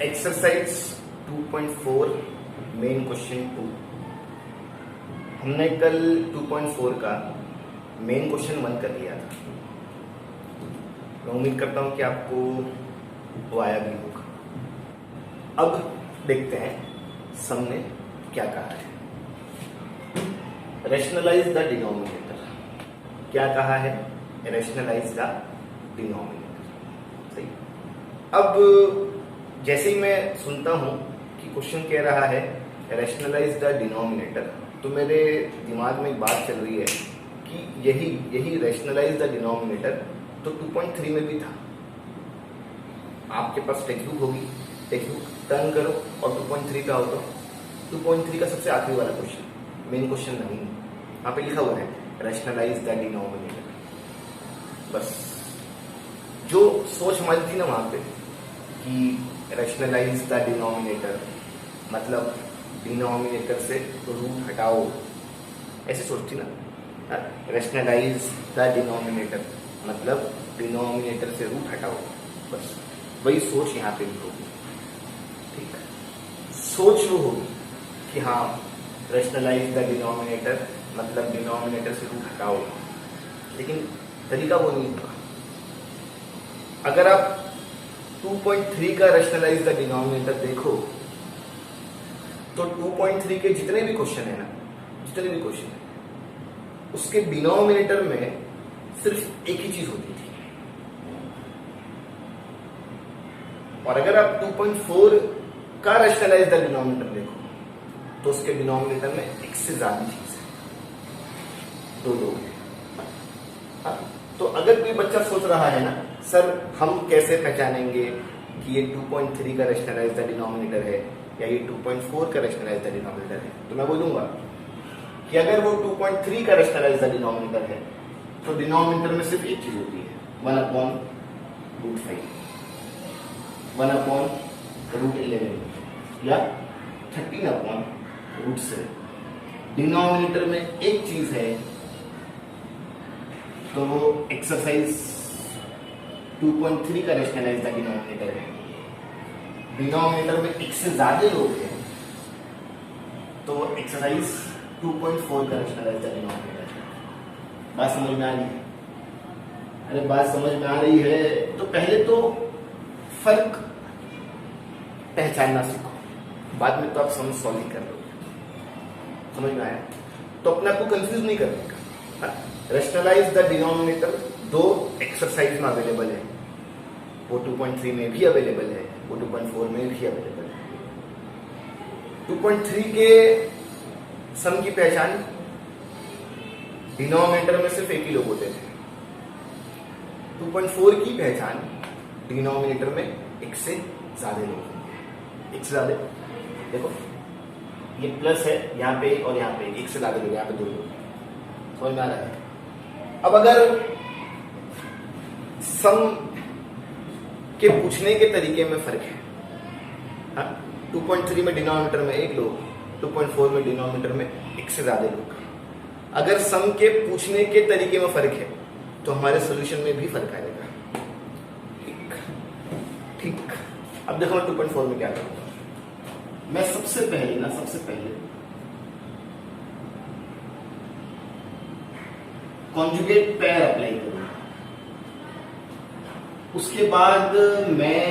Exercise 2.4 main question 2। हमने कल 2.4 का मेन क्वेश्चन 1 कर लिया था। मैं उम्मीद करता हूं कि आपको वो आया भी होगा। अब देखते हैं सम ने क्या कहा है। Rationalize the denominator. क्या कहा है? Rationalize the denominator. सही। अब जैसे ही मैं सुनता हूं कि क्वेश्चन कह रहा है रैशनलाइज द डिनोमिनेटर, तो मेरे दिमाग में एक बात चल रही है कि यही रैशनलाइज द डिनोमिनेटर तो 2.3 में भी था। आपके पास टेक्स्ट बुक होगी, टेक्स्ट बुक टर्न करो और 2.3 का हो तो 2.3 का सबसे आखिरी वाला क्वेश्चन, मेन क्वेश्चन नहीं, यहाँ पे लिखा हुआ है रैशनलाइज द डिनोमिनेटर। बस जो सोच हमारी थी ना वहां पे कि रैशनलाइज द डिनोमिनेटर मतलब डिनोमिनेटर से रूट हटाओ, ऐसे सोचती ना। रैशनलाइज द डिनोमिनेटर मतलब डिनोमिनेटर से रूट हटाओ, बस वही सोच यहाँ पे भी होगी। ठीक है, सोच वो होगी कि हाँ रैशनलाइज द डिनोमिनेटर मतलब डिनोमिनेटर से रूट हटाओ, लेकिन तरीका वो नहीं होगा। अगर आप 2.3 का रैशनलाइज द डिनोमिनेटर देखो तो 2.3 के जितने भी क्वेश्चन है ना, जितने भी क्वेश्चन है उसके डिनोमिनेटर में सिर्फ एक ही चीज होती थी। और अगर आप 2.4 का रैशनलाइज द डिनोमिनेटर देखो तो उसके डिनोमिनेटर में एक से ज्यादा चीज है, दो लोग हैं। तो अगर कोई बच्चा सोच रहा है ना सर हम कैसे पहचानेंगे कि ये 2.3 का रैशनलाइज द डिनोमिनेटर है या ये 2.4 का रैशनलाइज द डिनोमिनेटर है, तो मैं बोलूंगा कि अगर वो 2.3 का रैशनलाइज द डिनोमिनेटर है तो डिनोमिनेटर में सिर्फ एक चीज होती है, 1/√5, 1/√11 या 13/√7। डिनोमिनेटर में एक चीज है तो वो एक्सरसाइज 2.3 का रैशनलाइज द डिनोमिनेटर है। डिनोमिनेटर में एक से ज्यादा लोग हैं तो वो एक्सरसाइज 2.4 का रैशनलाइज द डिनोमिनेटर है। बात समझ में आ रही है? अरे बात समझ में आ रही है तो पहले तो फर्क पहचानना सीखो, बाद में तो आप सम सॉल्व ही कर लोगे। समझ में आया? तो अपने आप को कंफ्यूज नहीं करने का। रैशनलाइज द डिनोमिनेटर दो एक्सरसाइज में अवेलेबल है, वो 2.3 में भी अवेलेबल है, वो 2.4 में भी अवेलेबल है। 2.3 के सम की पहचान डिनोमिनेटर में सिर्फ एक ही लोग होते थे। 2.4 की पहचान डिनोमिनेटर में एक से ज्यादा लोग होंगे। एक से ज्यादा देखो, ये प्लस है यहाँ पे और यहाँ पे एक से ज्यादा लोग, यहाँ पे दो लोग। समझ में आ रहा है? अब अगर सम के पूछने के तरीके में फर्क है, 2.3 में डिनोमिनेटर में एक लोग, 2.4 में डिनोमिनेटर में एक से ज्यादा लोग। अगर सम के पूछने के तरीके में फर्क है तो हमारे सॉल्यूशन में भी फर्क आएगा। ठीक। अब देखो मैं 2.4 में क्या करूंगा। मैं सबसे पहले कॉन्जुगेट पेयर अप्लाई करूंगा। उसके बाद मैं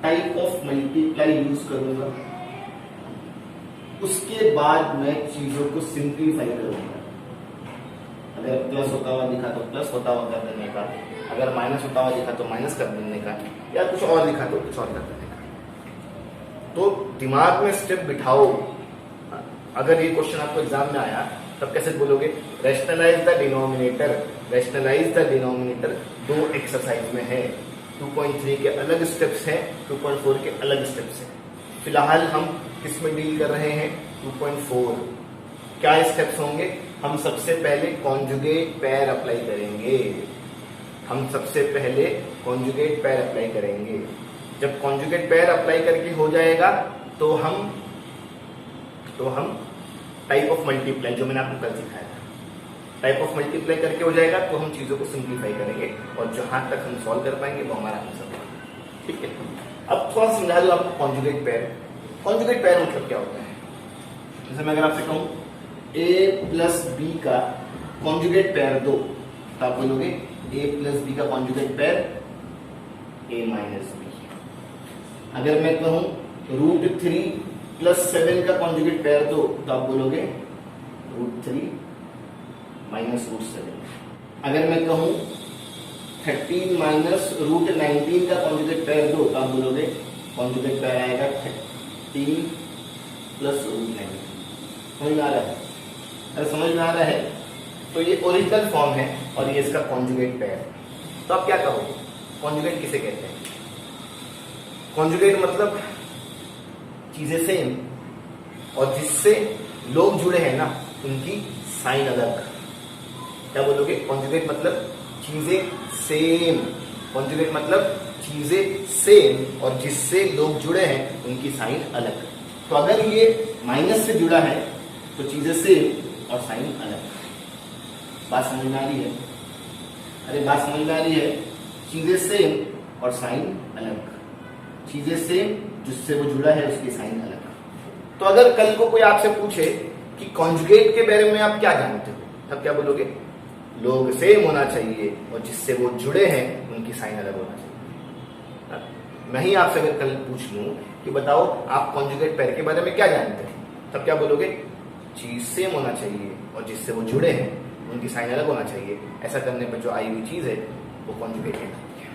टाइप ऑफ मल्टीप्लाई यूज करूंगा। उसके बाद मैं चीजों को सिंप्लीफाई करूंगा। अगर प्लस होता हुआ दिखा तो प्लस होता हुआ कर देने का, अगर माइनस होता हुआ दिखा तो माइनस कर देने का, या कुछ और दिखा तो कुछ और कर देने का। तो दिमाग में स्टेप बिठाओ। अगर ये क्वेश्चन आपको एग्जाम में आया तब कैसे बोलोगे? Rationalize the denominator. Rationalize the denominator दो एक्सरसाइज में है। 2.3 के अलग स्टेप्स हैं, 2.4 के अलग स्टेप्स हैं। फिलहाल हम किस में डील कर रहे हैं? 2.4। क्या स्टेप्स होंगे? हम सबसे पहले कॉन्जुगेट पेयर अप्लाई करेंगे। जब कॉन्जुगेट पेयर अप्लाई करके हो जाएगा तो हम टाइप ऑफ मल्टीप्लाई, जो मैंने आपको कल सिखाया था, टाइप ऑफ मल्टीप्लाई करके हो जाएगा तो हम चीजों को सिंप्लीफाई करेंगे और जहां तक हम सॉल्व कर पाएंगे वो हमारा आंसर होगा। ठीक है। अब थोड़ा सा समझा दूं आपको कॉन्जुगेट पेयर। कॉन्जुगेट पेयर मतलब क्या होता है? जैसे मैं अगर आपसे कहूं a प्लस बी का कॉन्जुगेट पेयर दो, तो आप बोलोगे a प्लस बी का conjugate pair a minus B. अगर मैं कहूं √3 प्लस 7 का कॉन्जुगेट पेयर दो, तो आप बोलोगे √3 माइनस √7। अगर मैं कहूं 13 माइनस √19 का कॉन्जुगेट पेयर दो, तो आप बोलोगे कॉन्जुगेट पेयर आएगा 13 प्लस √19। समझ में आ रहा है? अगर समझ में आ रहा है तो ये ओरिजिनल फॉर्म है और ये इसका कॉन्जुगेट पेयर। तो आप क्या कहोगे? कॉन्जुगेट किसे कहते हैं? कॉन्जुगेट मतलब चीजें सेम और जिससे लोग जुड़े हैं ना उनकी साइन अलग। क्या बोलोगे? कॉन्जुगेट मतलब चीजें सेम। कॉन्जुगेट मतलब चीजें सेम और जिससे लोग जुड़े हैं उनकी साइन अलग। तो अगर ये माइनस से जुड़ा है तो चीजें सेम और साइन अलग। बात समझ में आ रही है? अरे बात समझ में आ रही है? चीजें सेम और साइन अलग। चीजें सेम, जिससे वो जुड़ा है उसकी साइन अलग। तो अगर कल को कोई आपसे पूछे कि कॉन्जुगेट के बारे में आप क्या जानते हो, तब क्या बोलोगे? लोग सेम होना चाहिए और जिससे वो जुड़े हैं उनकी साइन अलग होना चाहिए। मैं ही आपसे अगर कल पूछ लूं कि बताओ आप कॉन्जुगेट पेयर के बारे में क्या जानते हैं, तब क्या बोलोगे? चीज सेम होना चाहिए और जिससे वो जुड़े हैं उनकी साइन अलग होना चाहिए। ऐसा करने पर जो आई हुई चीज है वो कॉन्जुगेट कहलाती है।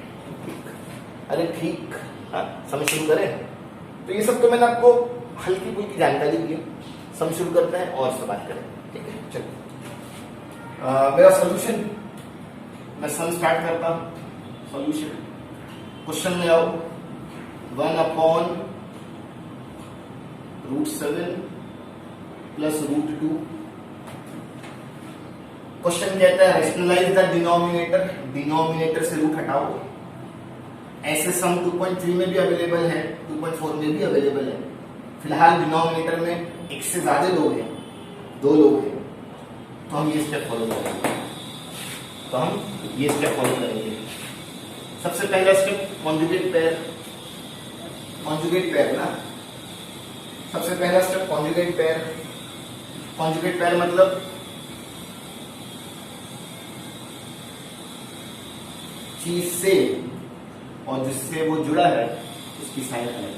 अरे ठीक, हाँ समझ शुरू करें। तो ये सब तो मैंने आपको हल्की फुल्की जानकारी दी, समझ शुरू करते हैं और से बात करें। ठीक है, चलिए। मेरा सॉल्यूशन, मैं सम स्टार्ट करता हूं। सॉल्यूशन, क्वेश्चन में आओ। 1/√7 प्लस √2। क्वेश्चन कहता है रेशनलाइज द डिनोमिनेटर। डिनोमिनेटर से रूट हटाओ। ऐसे सम 2.3 में भी अवेलेबल है, 2.4 में भी अवेलेबल है। फिलहाल डिनोमिनेटर में एक से ज्यादा लोग हैं, 2 लोग हैं, तो हम ये स्टेप फॉलो करेंगे। सबसे पहला step conjugate pair. Conjugate pair ना, सबसे पहला step conjugate pair. Conjugate pair मतलब चीज से और जिससे वो जुड़ा है उसकी साइन अलग।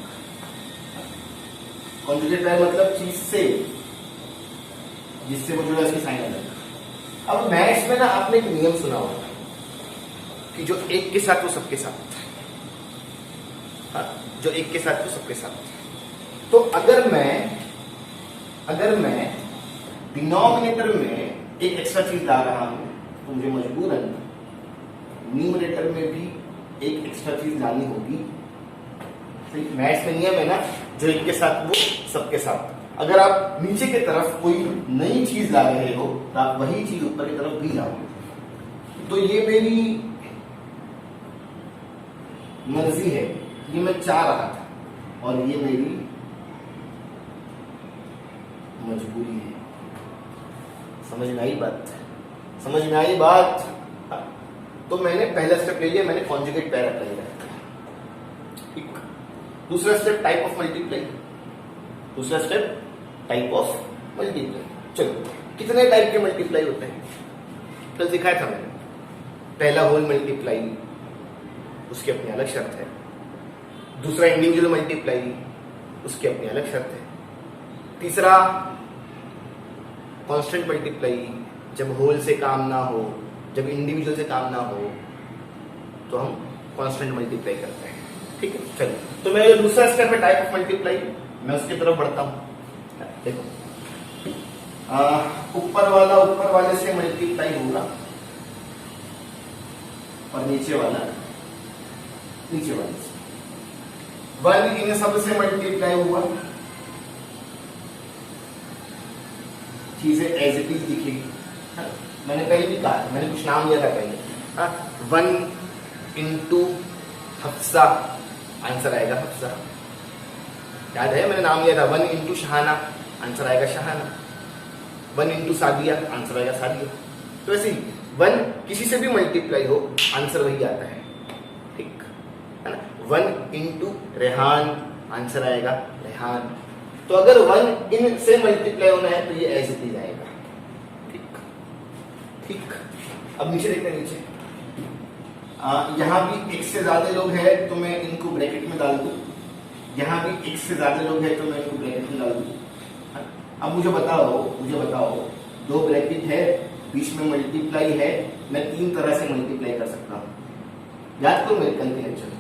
कॉन्जुगेट पेयर मतलब चीज से जिससे वो जुड़ा है उसकी साइन अलग। अब मैथ्स में ना आपने एक नियम सुना होगा कि जो एक के साथ वो सबके साथ। हाँ, जो एक के साथ वो सबके साथ। तो अगर मैं डिनोमिनेटर में एक एक्स्ट्रा चीज ला रहा हूं तो मुझे मजबूरन न्यूमरेटर में भी एक एक्स्ट्रा चीज लानी होगी। मैथ्स में नियम है ना, जो एक के साथ वो सबके साथ। अगर आप नीचे की तरफ कोई नई चीज ला रहे हो तो आप वही चीज ऊपर की तरफ भी लाओगे। तो ये मेरी मर्जी है, ये मैं चाह रहा था और ये मेरी मजबूरी है। समझ में आई बात? समझ में आई बात? तो मैंने पहला स्टेप ले लिया, मैंने कॉन्जुगेट पेयर अप्लाई किया। दूसरा स्टेप टाइप ऑफ मल्टीप्लाई। दूसरा स्टेप टाइप ऑफ मल्टीप्लाई। चलो, कितने टाइप के मल्टीप्लाई होते हैं कल दिखाया था मैंने। पहला होल मल्टीप्लाई, उसकी अपनी अलग शर्त है। दूसरा इंडिविजुअल मल्टीप्लाई, उसकी अपनी अलग शर्त है। तीसरा कांस्टेंट मल्टीप्लाई, जब होल से काम ना हो, जब इंडिविजुअल से काम ना हो तो हम कांस्टेंट मल्टीप्लाई करते हैं। ठीक है, चलिए। तो मेरा जो दूसरा स्टेप है टाइप ऑफ मल्टीप्लाई, मैं उसकी तरफ बढ़ता हूं। देखो, ऊपर वाले से मल्टीप्लाई होगा और नीचे वाला नीचे वाले से। 1 इन सब से मल्टीप्लाई हुआ, चीजें एज इट इज दिखेगी। मैंने पहले भी कहा, मैंने कुछ नाम लिया था पहले। 1 इंटू हफ्सा, आंसर आएगा हफ्सा। याद है, मैंने नाम लिया था। 1 इंटू शहाना, आंसर आएगा शहाना। 1 इंटू सादिया, आंसर आएगा सादिया। तो ऐसे ही 1 किसी से भी मल्टीप्लाई हो, आंसर वही आता है। ठीक है ना? 1 इंटू रेहान, आंसर आएगा रेहान। तो अगर 1 इन से मल्टीप्लाई होना है तो ये एज इट इज आएगा। ठीक ठीक। अब नीचे देखते हैं, नीचे यहां भी एक से ज्यादा लोग हैं तो मैं इनको ब्रैकेट में डाल दूं, यहां भी एक से ज्यादा लोग हैं तो मैं इनको ब्रैकेट में डाल दूं। अब मुझे बताओ, दो ब्रैकेट है, बीच में मल्टीप्लाई है, मैं 3 तरह से मल्टीप्लाई कर सकता हूं। याद करो मेरे कल के लेक्चर,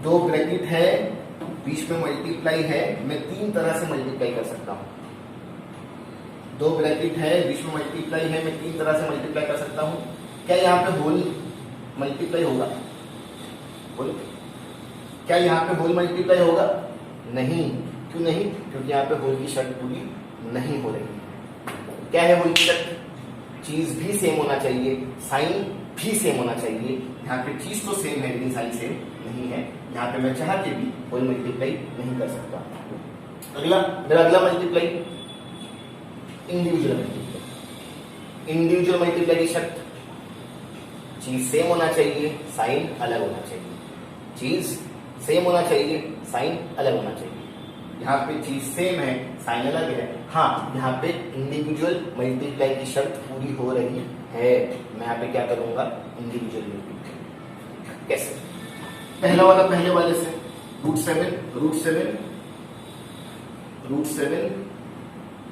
दो ब्रैकेट है, बीच में मल्टीप्लाई है, मैं 3 तरह से मल्टीप्लाई कर सकता हूं। दो ब्रैकेट है, बीच में मल्टीप्लाई है, मैं 3 तरह से मल्टीप्लाई कर सकता हूं। क्या यहाँ पे होल मल्टीप्लाई होगा? बोलो, क्या यहाँ पे होल मल्टीप्लाई होगा? नहीं। क्यों नहीं? क्योंकि यहाँ पे होल की शर्त पूरी नहीं हो रही है। क्या है होल की शर्त? चीज भी सेम होना चाहिए, साइन भी सेम होना चाहिए। यहाँ पे चीज तो सेम है लेकिन साइन सेम नहीं है। यहाँ पे मैं चाह के भी होल मल्टीप्लाई नहीं कर सकता। मेरा अगला multiply individual multiply. Individual multiply की शर्त, चीज सेम होना चाहिए, साइन अलग होना चाहिए। चीज सेम होना चाहिए, साइन अलग होना चाहिए। यहाँ पे चीज सेम है, साइन अलग है। हाँ, यहाँ पे इंडिविजुअल मल्टीप्लाई की शर्त पूरी हो रही है। मैं यहाँ पे क्या करूंगा? Individual multiply. कैसे? पहला वाला पहले वाले से, रूट सेवन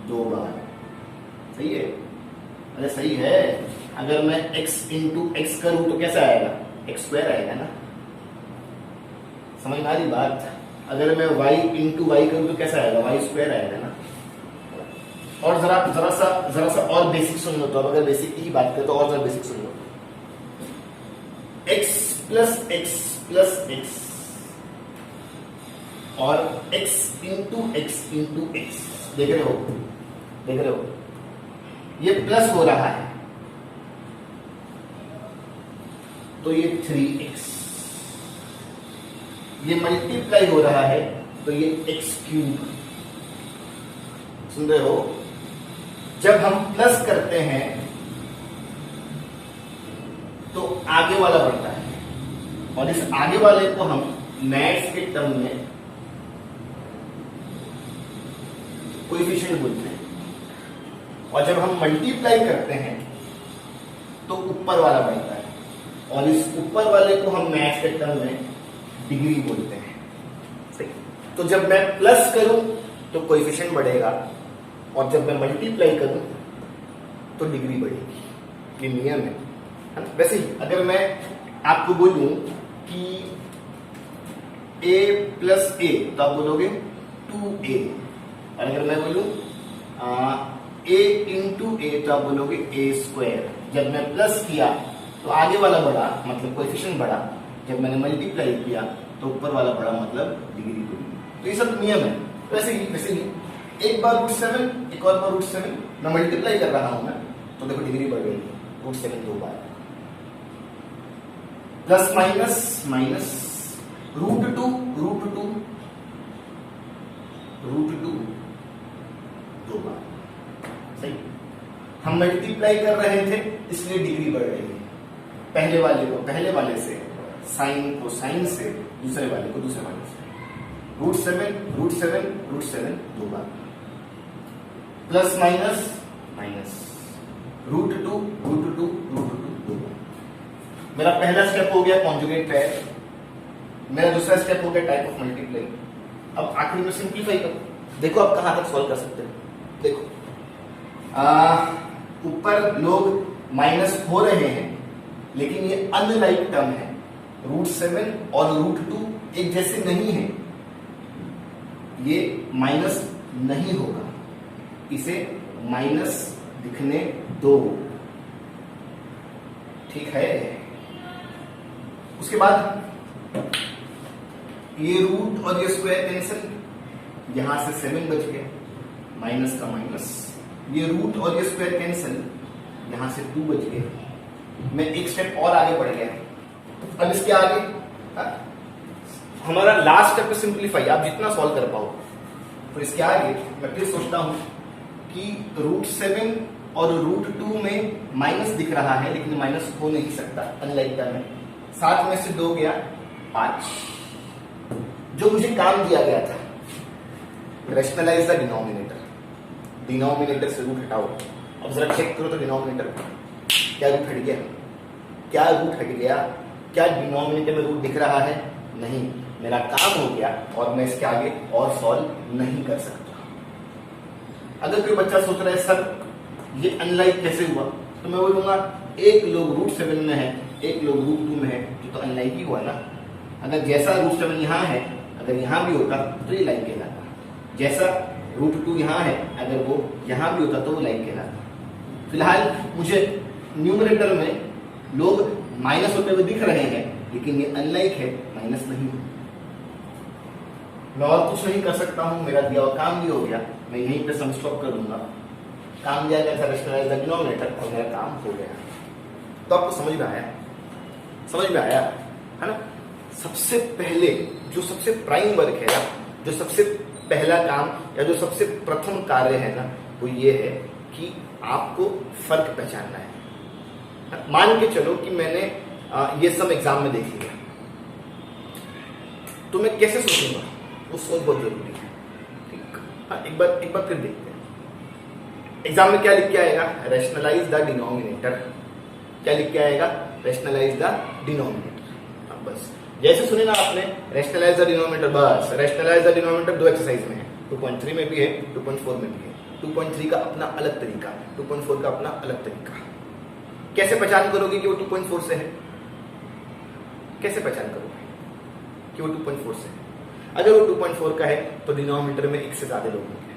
2 बार। सही है? अरे सही है। अगर मैं x इंटू एक्स करूं तो कैसा आएगा? एक्स स्क्वायर आएगा ना। समझ में आ रही बात? अगर मैं y इंटू वाई करूं तो कैसा आएगा? वाई स्क्वायर आएगा ना। और जरा सा और बेसिक सुन लो। तो अब अगर बेसिक की बात करें तो और जरा बेसिक सुन लो। x प्लस एक्स और x इंटू एक्स देख रहे हो? ये प्लस हो रहा है तो ये 3x, ये मल्टीप्लाई हो रहा है तो ये x3। सुन रहे हो? जब हम प्लस करते हैं तो आगे वाला बढ़ता है और इस आगे वाले को हम मैथ्स के टर्म में कोएफिशिएंट बोलते हैं। और जब हम मल्टीप्लाई करते हैं तो ऊपर वाला बढ़ता है और इस ऊपर वाले को हम मैथ्स के टर्म में डिग्री बोलते हैं। सही? तो जब मैं प्लस करूं तो कोएफिशिएंट बढ़ेगा और जब मैं मल्टीप्लाई करूं तो डिग्री बढ़ेगी। ये नियम है ना? वैसे ही अगर मैं आपको बोलूं कि a प्लस ए तो आप बोलोगे 2a, और अगर मैं बोलूं a इंटू ए तो आप बोलोगे a स्क्वायर। जब मैं प्लस किया तो आगे वाला बढ़ा, मतलब कोएफिशिएंट बढ़ा। जब मैंने मल्टीप्लाई किया तो ऊपर वाला बढ़ा, मतलब डिग्री बढ़ी। तो ये सब नियम है। वैसे ही एक बार √7, एक और बार √7 मैं मल्टीप्लाई कर रहा हूं ना, तो देखो डिग्री बढ़ गई। √7 2 बार, प्लस माइनस √2 2 बार। सही? हम मल्टीप्लाई कर रहे थे इसलिए डिग्री बढ़ रही है। पहले वाले से, साइन को साइन से, दूसरे वाले को दूसरे वाले से। √7 2 बार, प्लस माइनस √2 2 बार। मेरा पहला स्टेप हो गया कॉन्जुगेट पेयर, मेरा दूसरा स्टेप हो गया टाइप ऑफ मल्टीप्लाई। अब आखिर में सिंप्लीफाई करो। देखो आप कहां तक सॉल्व कर सकते हो। देखो ऊपर लोग माइनस हो रहे हैं लेकिन ये अनलाइक टर्म है। √7 और √2 एक जैसे नहीं है, ये माइनस नहीं होगा, इसे माइनस दिखने दो। ठीक है? उसके बाद ये रूट और ये स्क्वायर कैंसिल, यहां से 7 बच गया, माइनस का माइनस। ये रूट और ये स्क्वायर कैंसिल, यहां से 2 बच गया। मैं एक स्टेप और आगे बढ़ गया। अब इसके आगे हमारा लास्ट स्टेप सिंप्लीफाई, आप जितना सॉल्व कर पाओ। तो इसके आगे मैं फिर सोचता हूं कि √7 और √2 में माइनस दिख रहा है लेकिन माइनस हो नहीं सकता, अनलाइक टर्म है। 7 में से 2 गया 5, जो मुझे काम दिया गया था, रैशनलाइज द डिनोमिनेटर, डिनोमिनेटर से रूट हटाओ। अब जरा चेक करो तो डिनोमिनेटर क्या रूट हट गया, क्या रूट हट गया, क्या डिनोमिनेटर में रूट दिख रहा है? नहीं, मेरा काम हो गया और मैं इसके आगे और सॉल्व नहीं कर सकता। अगर कोई बच्चा सोच रहा है सर ये अनलाइक कैसे हुआ, तो मैं बोलूंगा एक लोग रूट 7 में है, एक लोग रूट 2 में है, तो अनलाइक ही हुआ ना। अगर जैसा रूट 7 यहाँ है अगर यहाँ भी होता तो ये लाइक कहलाता, जैसा रूट 2 यहाँ है अगर वो यहाँ भी होता तो वो लाइक कहलाता। फिलहाल मुझे न्यूमरेटर में लोग माइनस होते हुए दिख रहे हैं, लेकिन ये अनलाइक है, माइनस नहीं। मैं और कुछ नहीं कर सकता हूं, मेरा दिया हुआ काम भी हो गया, मैं यहीं पे सम स्टॉप कर दूंगा। काम दिया गया था रैशनलाइज द डिनोमिनेटर और मेरा काम हो गया। तो आपको समझ में आया? समझ में आया है ना? सबसे पहले जो सबसे प्राइम वर्क है ना, जो सबसे पहला काम या जो सबसे प्रथम कार्य है ना, वो ये है कि आपको फर्क पहचानना है। मान के चलो कि मैंने ये सब एग्जाम में देख लिया, तो मैं कैसे सोचूंगा वो सोच बहुत जरूरी है। ठीक, हाँ, एक बार फिर देखते हैं। एग्जाम में क्या लिख के आएगा? Rationalize the denominator. क्या लिख के आएगा? Rationalize the denominator. बस जैसे सुने ना आपने रैशनलाइज द डिनोमिनेटर, बस रैशनलाइज द डिनोमिनेटर 2 एक्सरसाइज में है, 2.3 में भी है, 2.4 में भी है। 2.3 का अपना अलग तरीका, 2.4 का अपना अलग तरीका। कैसे पहचान करोगे कि वो 2.4 से है? कैसे पहचान करोगे कि वो 2.4 से है? अगर वो 2.4 का है तो डिनोमिनेटर में एक से ज्यादा लोग होंगे।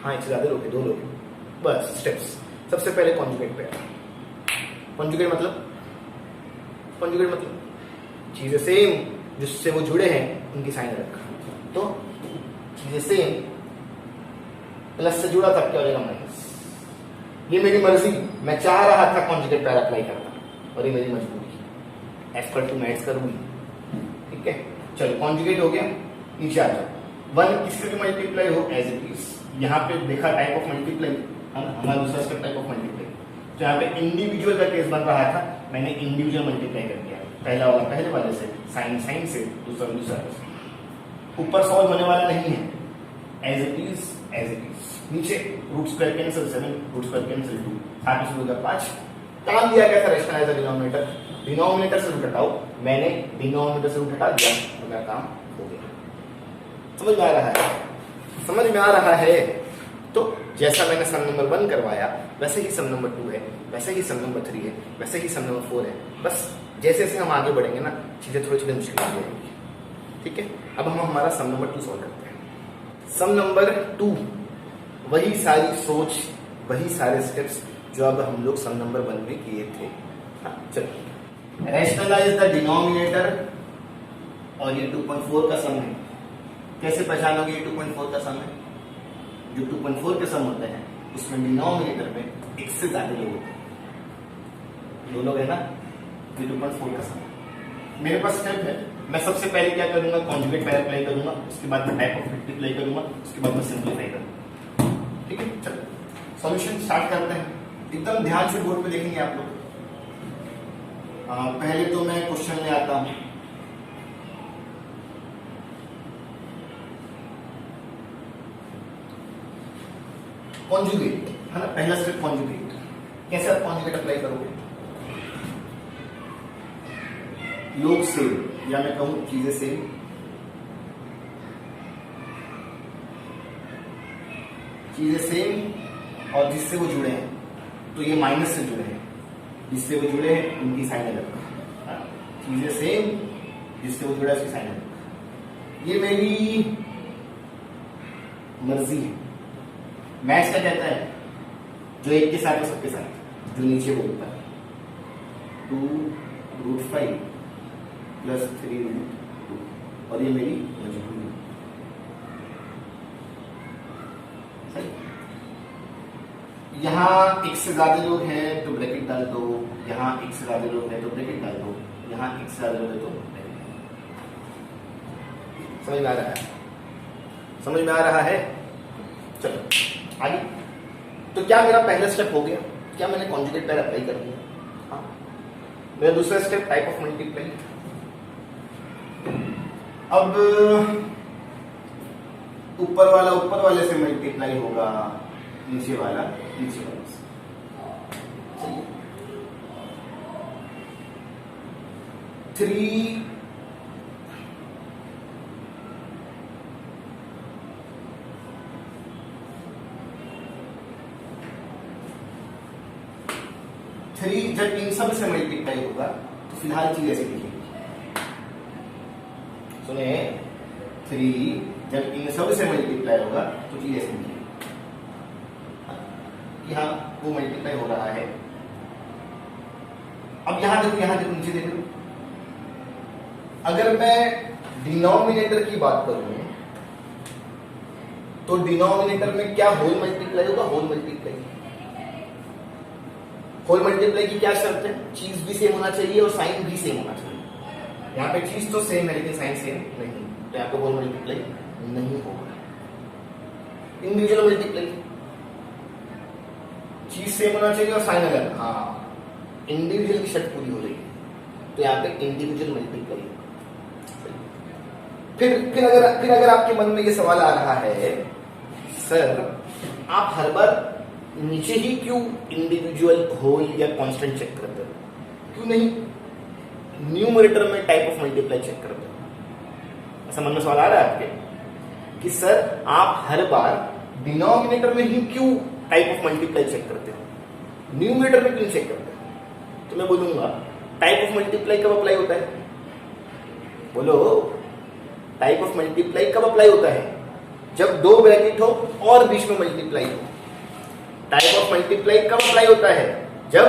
हाँ, एक से ज्यादा लोग हैं, 2 लोग हैं। बस स्टेप्स। सबसे पहले कॉन्जुगेट पेयर। कॉन्जुगेट मतलब चीजें सेम जिससे वो जुड़े हैं उनकी साइन रखा। तो चीजें सेम, प्लस से जुड़ा था क्या हो जाएगा? माइनस। ये मेरी मर्जी, मैं चाह रहा था कॉन्जुगेट पेयर अप्लाई करना और ये मेरी मजबूरी, एज पर टू मैथ्स करूंगी। ठीक है, चलो कॉन्जुगेट हो गया, नीचे आ जाओ। 1 किससे भी मल्टीप्लाई हो एज इट इज। यहाँ पे देखा टाइप ऑफ मल्टीप्लाई, हमारा दूसरा स्टेप टाइप ऑफ मल्टीप्लाई। तो यहाँ पे इंडिविजुअल का केस बन रहा था, मैंने इंडिविजुअल मल्टीप्लाई कर दिया। पहला वाला पहले वाले से, साइन साइन से, दूसरा दूसरा से। ऊपर सॉल्व होने वाला नहीं है, as it is as it is. नीचे root square cancel 7, root square cancel 2, 7 से 2 5। काम दिया गया था रैशनलाइज द डिनोमिनेटर, डिनोमिनेटर से रूट हटाओ। मैंने डिनोमिनेटर से रूट हटा दिया तो मेरा काम हो गया। समझ में आ रहा है? समझ में आ रहा है? तो जैसा मैंने सम नंबर 1 करवाया वैसे ही सम नंबर 2 है, वैसे ही सम नंबर 3 है, वैसे ही सम नंबर 4 है। बस जैसे जैसे हम आगे बढ़ेंगे ना, चीजें थोड़ी थोड़ी मुश्किल हो जाएंगी। ठीक है, अब हम हमारा सम नंबर 2 सॉल्व करते हैं। सम नंबर 2, वही सारी सोच, वही सारे स्टेप्स जो अब हम लोग सम नंबर 1 में किए थे। हाँ, चलो। रैशनलाइज द डिनोमिनेटर, और ये 2.4 का सम है। कैसे पहचानोगे ये 2.4 का सम है? जो 2.4 के सम होते हैं उसमें डिनोमिनेटर में एक से ज्यादा लोग होते हैं। 2 लोग है ना, ये 2.4 का सम है। मेरे पास स्टेप है, मैं सबसे पहले क्या करूंगा? कॉन्जुगेट पेयर अप्लाई करूंगा, उसके बाद मैं टाइप ऑफ मल्टीप्लाई करूंगा, उसके बाद मैं सिंपलीफाई करूंगा। ठीक है, चलो सॉल्यूशन स्टार्ट करते हैं। एकदम ध्यान से बोर्ड पे देखेंगे आप लोग। पहले तो मैं क्वेश्चन ले आता हूं। कॉन्जुगेट है ना, पहला स्टेप कॉन्जुगेट। कैसे आप कॉन्जुगेट अप्लाई करोगे? लोग सेम, या मैं कहूं चीजें सेम। चीजें सेम और जिससे वो जुड़े हैं, तो ये माइनस से जुड़े हैं, जिससे वो जुड़े हैं उनकी साइन अलग। चीजें सेम, जिससे वो जुड़ा है उसकी साइन अलग। ये मेरी मर्जी है। मैथ्स क्या कहता है? जो एक के साथ है सबके साथ, जो नीचे वो ऊपर। 2√5 + 3√2, और ये मेरी मजबूरी। सही। यहाँ एक से ज्यादा लोग हैं तो ब्रैकेट डाल दो, यहाँ एक से ज्यादा लोग हैं तो ब्रैकेट डाल दो, यहाँ एक से ज्यादा लोग हैं तो ब्रैकेट डाल दो। समझ में आ रहा है? समझ में आ रहा है? चलो आगे। तो क्या मेरा पहला स्टेप हो गया? क्या मैंने कॉन्जुगेट पेयर अप्लाई कर दिया? हाँ। मेरा दूसरा स्टेप टाइप ऑफ मल्टीप्लाई। अब ऊपर वाले से मल्टीप्लाई होगा, नीचे वाला से। थ्री जब इन सब से मल्टीप्लाई होगा तो फिलहाल चीज ऐसे लिखेंगे, सुने, 3 जब इन सब से मल्टीप्लाई होगा तो चीज ऐसे लिखेंगे। यहां वो मल्टीप्लाई हो रहा है। अब यहां देखो नीचे देखो, अगर मैं डिनोमिनेटर की बात करूं तो डिनोमिनेटर में क्या होल मल्टीप्लाई होगा? होल मल्टीप्लाई की क्या शर्त है? चीज भी सेम होना चाहिए और साइन भी सेम होना चाहिए। यहाँ पे चीज तो सेम है लेकिन साइन सेम नहीं, तो यहाँ पे होल मल्टीप्लाई नहीं होगा। इंडिविजुअल मल्टीप्लाई, चीज सेम होना चाहिए और साइन अलग, हाँ, इंडिविजुअल की शर्त पूरी हो रही है, तो यहाँ पे इंडिविजुअल मल्टीप्लाई होगा। फिर अगर आपके मन में ये सवाल आ रहा है, सर आप हर बार नीचे ही क्यों इंडिविजुअल, होल या कांस्टेंट चेक करते हो? क्यों नहीं न्यूमरेटर में टाइप ऑफ मल्टीप्लाई चेक करते हो? ऐसा मन में सवाल आ रहा है आपके कि सर आप हर बार डिनोमिनेटर में ही क्यों टाइप ऑफ मल्टीप्लाई चेक करते हो, न्यूमरेटर में क्यों चेक करते हो? तो मैं बोलूंगा टाइप ऑफ मल्टीप्लाई कब अप्लाई होता है? बोलो, टाइप ऑफ मल्टीप्लाई कब अप्लाई होता है? जब दो ब्रैकेट हो और बीच में मल्टीप्लाई हो। टाइप ऑफ मल्टीप्लाई कब अप्लाई होता है? जब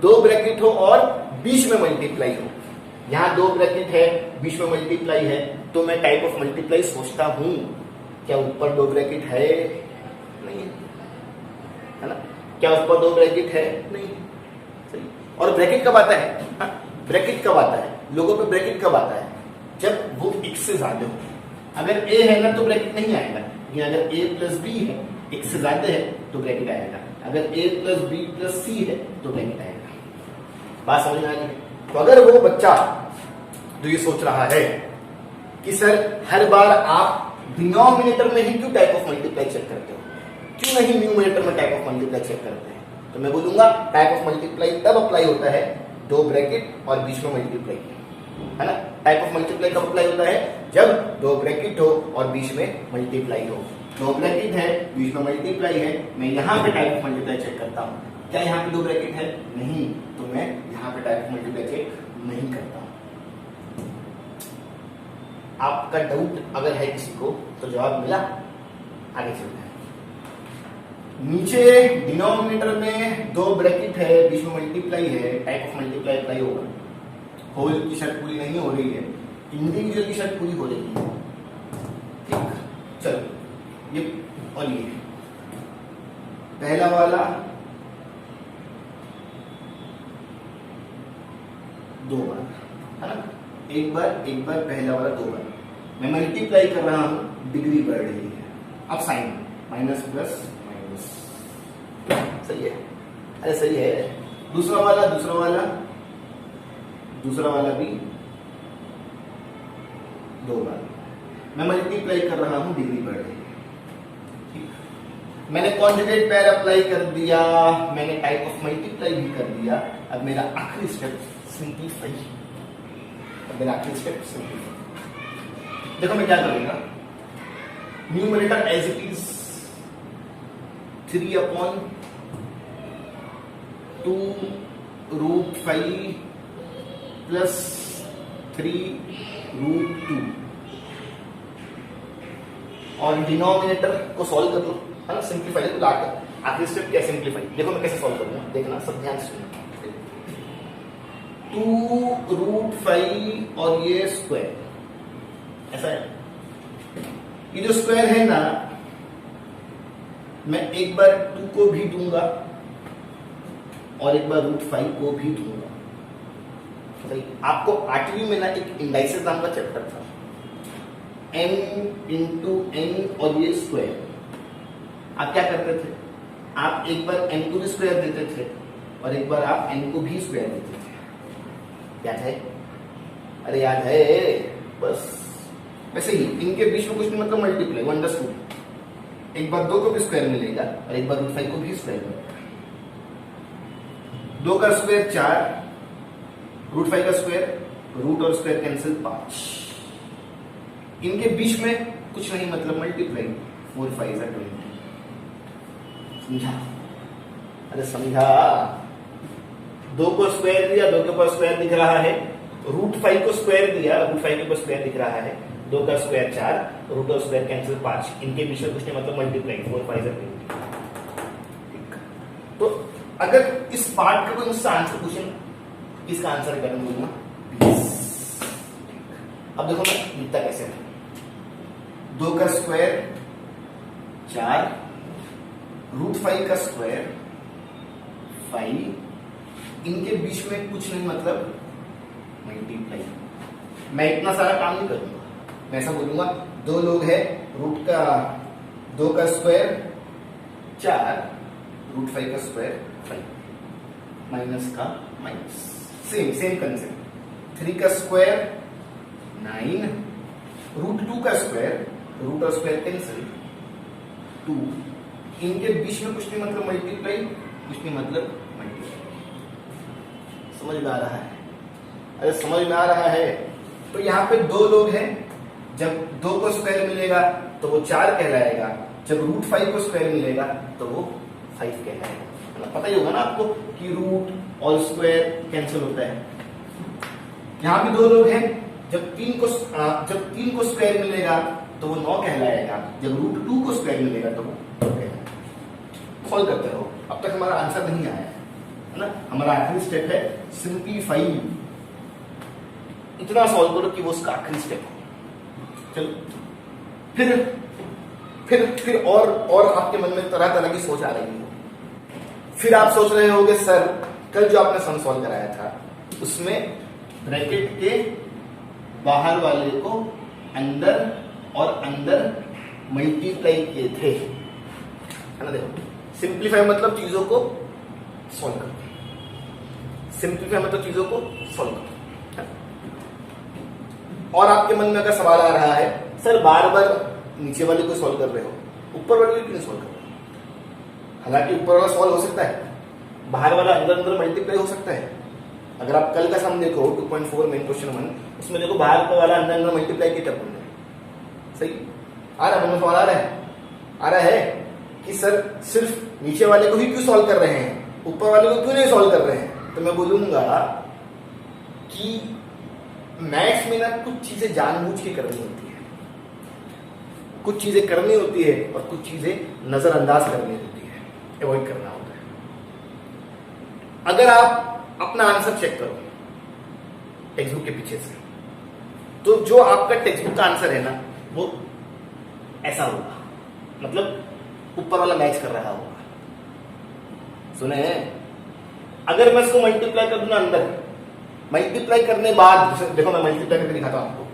दो ब्रैकेट हो और बीच में मल्टीप्लाई हो। यहां दो ब्रैकेट है, बीच में मल्टीप्लाई है, तो मैं टाइप ऑफ मल्टीप्लाई सोचता हूं क्या ऊपर दो ब्रैकेट है? नहीं है ना? क्या ऊपर दो ब्रैकेट है? नहीं। सही। और ब्रैकेट कब आता है? ब्रैकेट कब आता है? लोगों पे ब्रैकेट कब आता है? जब वो एक से ज्यादा हो। अगर ए है ना तो ब्रैकेट नहीं आएगा, लेकिन अगर ए प्लस बी है, एक से ज्यादा है तो ब्रैकेट आएगा। अगर ए प्लस बी प्लस सी है तो ब्रैकेट आएगा। बात समझ में आ रही है? तो अगर वो बच्चा तो ये सोच रहा है कि सर हर बार आप डिनोमिनेटर में ही क्यों टाइप ऑफ मल्टीप्लाई चेक करते हो, क्यों नहीं न्यूमरेटर में टाइप ऑफ मल्टीप्लाई चेक करते हैं, तो मैं बोलूंगा टाइप ऑफ मल्टीप्लाई तब अप्लाई होता है दो ब्रैकेट और बीच में मल्टीप्लाई, है ना? टाइप ऑफ मल्टीप्लाई कब अप्लाई होता है? जब दो ब्रैकेट हो और बीच में मल्टीप्लाई हो। दो ब्रैकेट है, बीच में मल्टीप्लाई है, मैं यहाँ पे टाइप ऑफ मल्टीप्लाई चेक करता हूँ। क्या यहाँ पे दो ब्रैकेट है? नहीं, तो मैं यहाँ पे टाइप ऑफ मल्टीप्लाई चेक नहीं करता हूँ। आपका डाउट अगर है किसी को तो जवाब मिला। आगे चलते हैं। नीचे डिनोमिनेटर में दो ब्रैकेट है, बीच में मल्टीप्लाई है, टाइप ऑफ मल्टीप्लाई अप्लाई होगा। होल की शर्त पूरी नहीं हो रही है, इंडिविजुअल की शर्त पूरी हो रही है। ठीक, चलो ये और ये पहला वाला दो बार, है ना? एक बार पहला वाला दो बार। मैं मल्टीप्लाई कर रहा हूं, डिग्री बढ़ रही है। अब साइन माइनस प्लस माइनस, सही है? अरे सही है। दूसरा वाला भी दो बार। मैं मल्टीप्लाई कर रहा हूं, डिग्री बढ़ रही है। मैंने कॉन्जुगेट पेयर अप्लाई कर दिया, मैंने टाइप ऑफ मल्टीप्लाई भी कर दिया। अब मेरा आखिरी स्टेप सिंपलीफाई। देखो मैं क्या करूंगा, numerator as it is 3/2√5 plus 3√2 और डिनोमिनेटर को सॉल्व कर लो, है ना? सिंप्लीफाई को लाकर आखिरी स्टेप क्या सिंप्लीफाई। देखो मैं कैसे सॉल्व करूंगा, देखना सब ध्यान से सुनना। 2√5 और ये स्क्वायर, ऐसा है। ये जो स्क्वायर है ना, मैं एक बार 2 को भी दूंगा और एक बार √5 को भी दूंगा। सही। आपको 8वीं में ना एक इंडाइसेस नाम का चैप्टर था, n इंटू n और ये स्क्वायर। आप क्या करते थे? आप एक बार n को भी स्क्वायर देते थे और एक बार आप n को भी स्क्वायर देते थे। याद है? अरे याद है? बस वैसे ही इनके बीच में कुछ नहीं मतलब मल्टीप्लाई 1/2, एक बार 2 को भी स्क्वायर मिलेगा और एक बार √5 को भी स्क्वायर मिलेगा। 2 का स्क्वायर 4, √5 का स्क्वायर, रूट और स्क्वायर कैंसिल 5। इनके बीच में कुछ नहीं मतलब मल्टीप्लाई 4 5 20। समझा? अरे समझा? 2 को स्क्वायर दिया, 2 के ऊपर स्क्वायर दिख रहा है, √5 को स्क्वायर दिया, √5 के ऊपर स्क्वायर दिख रहा है, 2 का स्क्वायर 4, रूट और स्क्वायर कैंसिल 5। इनके बीच में कुछ नहीं मतलब मल्टीप्लाई 4 5 20। तो अगर इस पार्ट का कोई मुझसे आंसर क्वेश्चन, इसका आंसर क्या दूंगा 20। अब देखो मैं लिखता कैसे है। 2 का स्क्वायर 4, √5 का स्क्वायर 5, इनके बीच में कुछ नहीं मतलब मल्टीप्लाई। मैं इतना सारा काम नहीं करूंगा, मैं ऐसा बोलूंगा 2 लोग हैं, रूट का 2 का स्क्वायर 4, √5 का स्क्वायर 5, माइनस का माइनस, सेम कंसेप्ट। 3 का स्क्वायर 9, √2 का स्क्वायर, रूट और स्क्वायर कैंसिल 2, इनके बीच में कुछ नहीं मतलब मल्टीप्लाई, कुछ नहीं मतलब मल्टीप्लाई। समझ में आ रहा है? अरे समझ में आ रहा है? तो यहाँ पे 2 लोग हैं, जब 2 को स्क्वायर मिलेगा तो वो 4 कहलाएगा, जब √5 को स्क्वायर मिलेगा तो वो 5 कहलाएगा। मतलब पता ही होगा ना आपको कि रूट और स्क्वायर कैंसिल होता है। यहाँ भी 2 लोग हैं, जब 3 को स्क्वायर मिलेगा तो वो 9 कहलाएगा, जब √2 को स्क्वायर मिलेगा तो वो 2 कहलाएगा। सॉल्व करते रहो, अब तक हमारा आंसर नहीं आया है ना। हमारा आखिरी स्टेप है सिंप्लीफाई। इतना सॉल्व करो कि वो उसका आखिरी स्टेप हो। चलो फिर और आपके मन में तरह तरह की सोच आ रही है। फिर आप सोच रहे होगे सर कल जो आपने सम सॉल्व कराया था उसमें ब्रैकेट के बाहर वाले को अंदर और अंदर मल्टीप्लाई किए थे, है ना। देखो सिंप्लीफाई मतलब चीजों को सॉल्व करते, सिंप्लीफाई मतलब चीजों को सॉल्व करते। और आपके मन में अगर सवाल आ रहा है सर बार बार नीचे वाले को सॉल्व कर रहे हो, ऊपर वाले को क्यों सॉल्व कर रहे हो? हालांकि ऊपर वाला सॉल्व हो सकता है, बाहर वाला अंदर अंदर मल्टीप्लाई हो सकता है। अगर आप कल का सम देखो 2.4 मेन क्वेश्चन 1, उसमें देखो बाहर का वाला अंदर अंदर मल्टीप्लाई किया था। सही आ रहा है? सवाल आ रहा है कि सर सिर्फ नीचे वाले को ही क्यों सॉल्व कर रहे हैं, ऊपर वाले को क्यों नहीं सॉल्व कर रहे हैं? तो मैं बोलूंगा कि मैथ्स में ना कुछ चीजें जानबूझ के करनी होती है, कुछ चीजें करनी होती है और कुछ चीजें नजरअंदाज करनी होती है, अवॉइड करना होता है। अगर आप अपना आंसर चेक करो टेक्स्ट बुक के पीछे से, तो जो आपका टेक्स्ट बुक का आंसर है ना वो ऐसा होगा, मतलब ऊपर वाला मैच कर रहा होगा। सुने, अगर मैं इसको मल्टीप्लाई कर दूंगा अंदर, मल्टीप्लाई करने बाद देखो मैं मल्टीप्लाई करके दिखाता हूं आपको।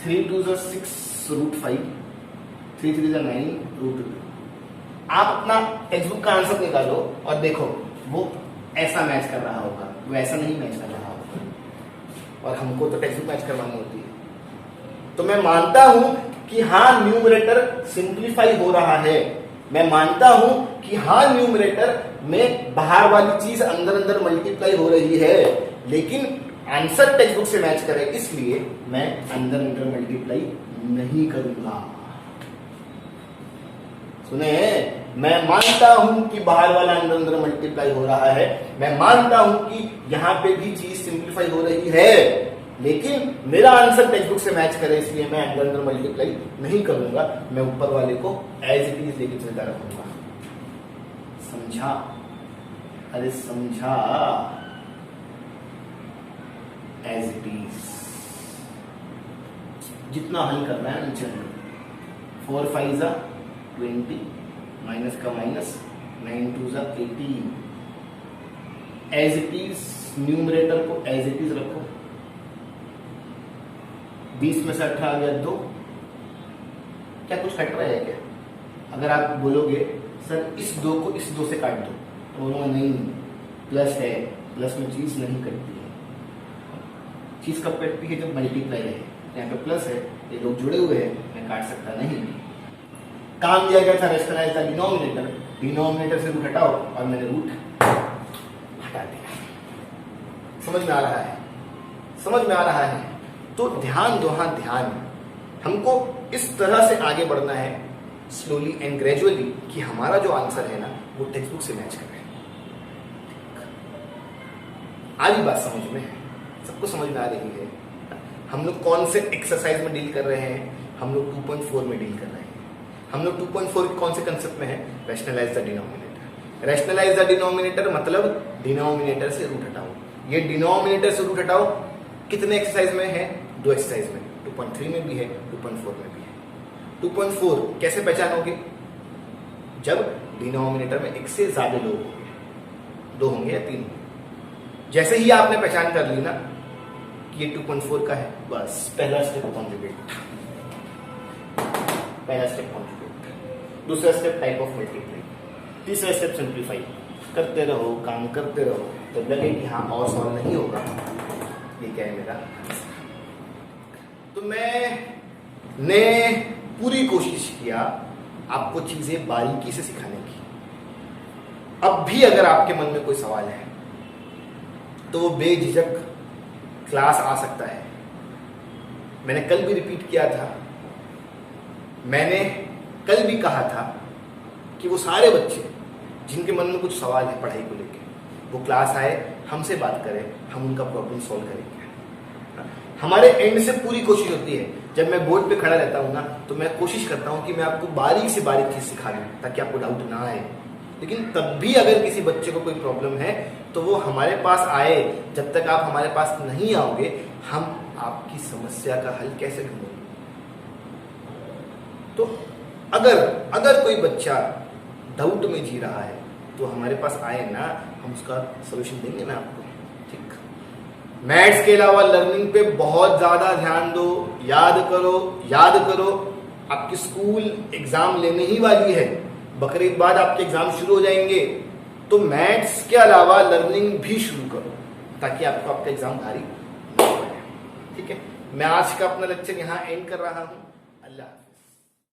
3 2 6 √5, 3 3 9 √2। आप अपना टेक्स्ट बुक का आंसर निकालो और देखो वो ऐसा मैच कर रहा होगा, वो ऐसा नहीं मैच कर रहा होगा। और हमको तो टेक्स्ट बुक मैच करवानी होती है। तो मैं मानता हूं कि हाँ न्यूमरेटर सिंप्लीफाई हो रहा है, मैं मानता हूं कि हाँ न्यूमरेटर में बाहर वाली चीज अंदर अंदर मल्टीप्लाई हो रही है, लेकिन आंसर टेक्स्ट बुक से मैच करे इसलिए मैं अंदर अंदर मल्टीप्लाई नहीं करूंगा। सुने, मैं मानता हूं कि बाहर वाला अंदर अंदर मल्टीप्लाई हो रहा है, मैं मानता हूं कि यहां पे भी चीज सिंप्लीफाई हो रही है, लेकिन मेरा आंसर टेक्स्ट बुक से मैच करे इसलिए मैं अंदर अंदर मल्टीप्लाई नहीं करूंगा, मैं ऊपर वाले को एज इट इज लेके चलता रहूंगा। समझा? अरे समझा? एज इट इज जितना हल करना है नीचे 4 5 20 माइनस का minus 9 2 18। As it is numerator को एज इट इज रखो। 20 में से 18 आ गया 2। क्या कुछ हट रहा है क्या? अगर आप बोलोगे सर इस 2 को इस 2 से काट दो, तो बोलूंगा नहीं, प्लस है, प्लस में चीज नहीं कटती है। चीज कब कटती है? जब मल्टीप्लाई है। यहाँ पे प्लस है, ये लोग जुड़े हुए हैं, मैं काट सकता नहीं। काम दिया गया था रैशनलाइज द डिनोमिनेटर, डिनोमिनेटर से रूट हटाओ और मैंने रूट हटा दिया। समझ में आ रहा है? समझ में आ रहा है? तो ध्यान दो, हाँ ध्यान, हमको इस तरह से आगे बढ़ना है स्लोली एंड ग्रेजुअली कि हमारा जो आंसर है ना वो टेक्स्ट बुक से मैच कर रहे हैं। आधी बात समझ में है, सबको समझ में आ रही है। हम लोग कौन से एक्सरसाइज में डील कर रहे हैं? हम लोग 2.4 में डील कर रहे हैं। हम लोग 2.4 कौन से कंसेप्ट में है? Rationalize the denominator. Rationalize the denominator मतलब डिनोमिनेटर से रूट हटाओ। ये डिनोमिनेटर से रूट हटाओ कितने एक्सरसाइज में है? 2 एक्सरसाइज में, 2.3 में भी है, 2.4 में भी है। 2.4 कैसे पहचानोगे? जब डिनोमिनेटर में एक से ज्यादा लोग होंगे, 2 होंगे या 3 होंगे। जैसे ही आपने पहचान कर ली ना कि ये 2.4 का है, बस पहला स्टेप कॉन्जुगेट, पहला स्टेप कॉन्जुगेट, दूसरा स्टेप टाइप ऑफ मल्टीप्लाई, तीसरा स्टेप सिंप्लीफाई। करते रहो, काम करते रहो, जब लगे कि हाँ और सॉल्व नहीं होगा, ये क्या है मेरा आंसर। तो मैंने पूरी कोशिश किया आपको चीजें बारीकी से सिखाने की। अब भी अगर आपके मन में कोई सवाल है तो वो बेझिझक क्लास आ सकता है। मैंने कल भी रिपीट किया था, मैंने कल भी कहा था कि वो सारे बच्चे जिनके मन में कुछ सवाल है पढ़ाई को लेकर, वो क्लास आए, हमसे बात करें, हम उनका प्रॉब्लम सॉल्व करेंगे। हमारे एंड से पूरी कोशिश होती है, जब मैं बोर्ड पे खड़ा रहता हूँ ना तो मैं कोशिश करता हूँ कि मैं आपको बारीक से बारीक चीज सिखा दूँ ताकि आपको डाउट ना आए। लेकिन तब भी अगर किसी बच्चे को कोई प्रॉब्लम है तो वो हमारे पास आए। जब तक आप हमारे पास नहीं आओगे हम आपकी समस्या का हल कैसे ढूंढेंगे? तो अगर कोई बच्चा डाउट में जी रहा है तो हमारे पास आए ना, हम उसका सोल्यूशन देंगे ना आपको। ठीक, मैथ्स के अलावा लर्निंग पे बहुत ज्यादा ध्यान दो। याद करो आपकी स्कूल एग्जाम लेने ही वाली है, बकरीद बाद आपके एग्जाम शुरू हो जाएंगे, तो मैथ्स के अलावा लर्निंग भी शुरू करो ताकि आपको आपका एग्जाम भारी ना पड़े। ठीक है, मैं आज का अपना लेक्चर यहाँ एंड कर रहा हूँ।